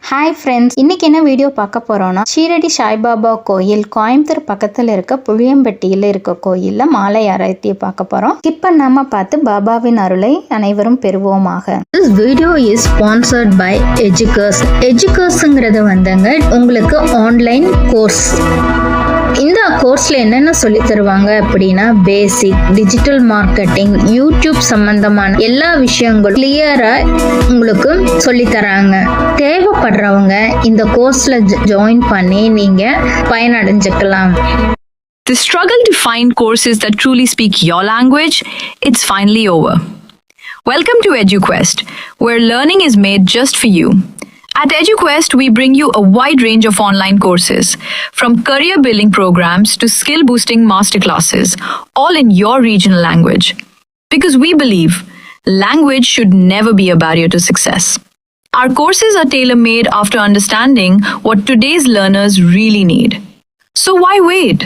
Hi friends, இன்னைக்கு என்ன video பார்க்க போறோம்னா ஷீரடி சாய்பாபா கோயில் கோயம்புத்தூர் பக்கத்தில் இருக்க புளியம்பட்டியில் இருக்க கோயிலில் மாலை ஆராய்ச்சியை பார்க்க போறோம். ஸ்கிப் பண்ணாம பார்த்து பாபாவின் அருளை அனைவரும் பெறுவோமாக. This video is sponsored by Educurs. Educursங்கிறது வந்துங்க உங்களுக்கு ஆன்லைன் கோர்ஸ். இந்த கோர்ஸில் என்னென்ன சொல்லி தருவாங்க அப்படின்னா பேசிக் டிஜிட்டல் மார்க்கெட்டிங், யூடியூப் சம்பந்தமான எல்லா விஷயங்களும் கிளியராக உங்களுக்கு சொல்லி தராங்க. தேவைப்படுறவங்க இந்த கோர்ஸில் ஜாயின் பண்ணி நீங்கள் பயனடைஞ்சுக்கலாம். The struggle to find courses that truly speak your language, it's finally over. Welcome to EduQuest, where learning is made just for you. At EduQuest, we bring you a wide range of online courses, from career building programs to skill boosting masterclasses, all in your regional language. Because we believe language should never be a barrier to success. Our courses are tailor-made after understanding what today's learners really need. So why wait?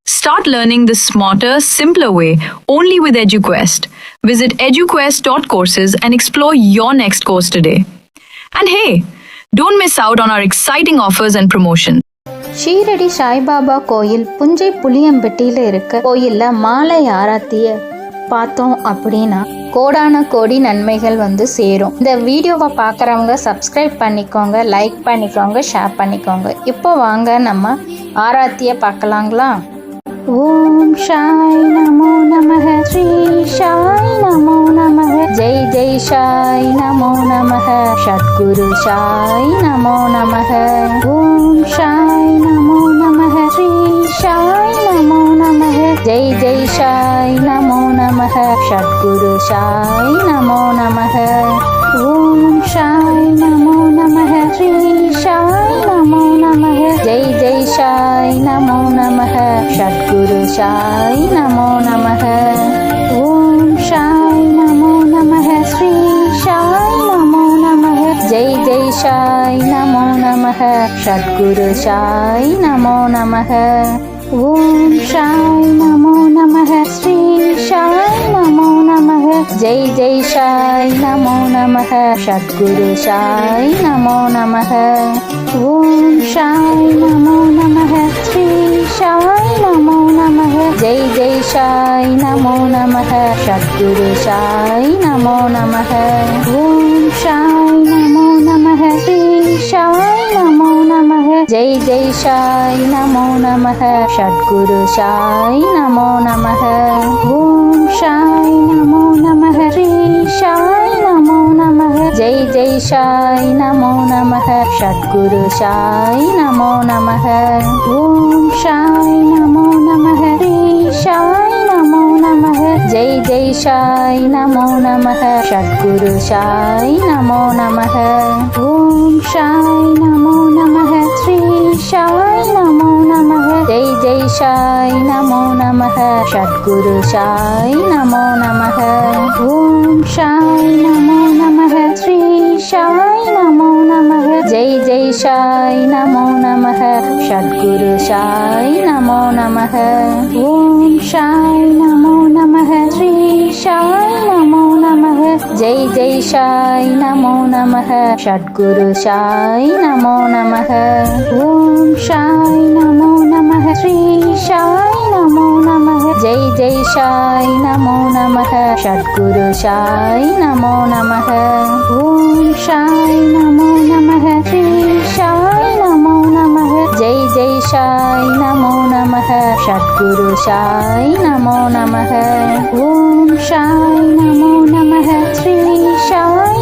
Start learning the smarter, simpler way only with EduQuest. Visit eduquest.courses and explore your next course today. And hey, don't miss out on our exciting offers and promotions. Shirdi Saibaba கோயில் புஞ்சை புளியம்பட்டியில் இருக்க கோயிலில் மாலை ஆராத்திய பார்த்தோம் அப்படின்னா கோடான கோடி நன்மைகள் சேரும். இந்த வீடியோவை பார்க்குறவங்க சப்ஸ்கிரைப் பண்ணிக்கோங்க, லைக் பண்ணிக்கோங்க, ஷேர் பண்ணிக்கோங்க. இப்போ வாங்க நம்ம ஆராத்தியை பார்க்கலாங்களா. ஓம் சாய் நமோ நமஹ, ஸ்ரீ சாய் நமோ நமஹ, ஜெய் ஜெய் சாய் நமோ நமஹ, சத்குரு சாய் நமோ நமஹ. ஓம் சாய் நமோ நமஹ, ஸ்ரீ சாய் நமோ நமஹ, ஜெய் ஜெய் சாய் நமோ நமஹ, சத்குரு சாய் நமோ நமஹ. ஓம் சாய் நமோ நமஹ, ஸ்ரீ சாய் நமோ நமஹ, ஜெய் ஜெய் சாய் நமோ நமஹ, சத்குரு சாய் நமோ நமஹ. ஓம் சாய் நமோ நமஹ, ஸ்ரீ சாய் நமோ நமஹ, ஜெய் ஜெய் சாய் நமோ நமஹ, சத்குரு சாய் நமோ நமஹ. ஓம் சாய் நமோ நமஹ, ஸ்ரீ சாய் நமோ நமஹ, ஜெய் ஜெய் சாய் நமோ நமஹ, சத்குரு சாய் நமோ நமஹ. ஓம் சாய் நமோ நமஹ, ஸ்ரீ சாய் நமோ நமஹ, ஜெய் ஜெய் சாய் நமோ நமஹ, சத்குரு சாய் நமோ நமஹ. ஓம் சாய் நமோ நமஹ, ஸ்ரீ சாய் நமோ நமஹ, ஜெய் ஜெய் சாய் நமோ நமஹ, சத்குரு சாய் நமோ நமஹ. ஓம் சாய் நமோ நமஹ, ஸ்ரீ சாய் நமோ நமஹ, ஜெய் ஜெய் சாய் நமோ நமஹ, சத்குரு சாய் நமோ நமஹ. ஓம் சாய் நமோ நமஹ, ஸ்ரீ சாய் நமோ நமஹ, ஜெய் ஜெய் சாய் நமோ நமஹ, சத்குரு சாய் நமோ நமஹ. ஓம் சாய் நமோ நமஹ, ஸ்ரீ சாய் நமோ நமஹ, ஜெய் ஜெய் சாய் நமோ நமஹ, சத்குரு சாய் நமோ நமஹ. ஓம் சாய் நமோ நமஹ, ஸ்ரீ சாய் நமோ நமஹ, ஜெய் ஜெய் சாய் நமோ நமஹ, சத்குரு சாய் நமோ நமஹ. ஓம் சாய் நமோ நமஹ, ஸ்ரீ சாய் நமோ நமஹ, ஜெய் ஜெய் சாய் நமோ நமஹ, சத்குரு சாய் நமோ நமஹ. ஓம் சாய் நமோ நமஹ, ஸ்ரீ சாய் நமோ நமஹ, ஜெய் ஜெய் சாய் நமோ நமஹ, சத்குரு சாய் நமோ நமஹ. ஓம் சாய் நமோ நமஹ, ஸ்ரீ சாய் நமோ நமஹ, ஜெய் ஜெய் சாய் நமோ நமஹ, சத்குரு சாய் நமோ நமஹ. ஓம் சாய் நமோ நமஹ, ஸ்ரீ சாய்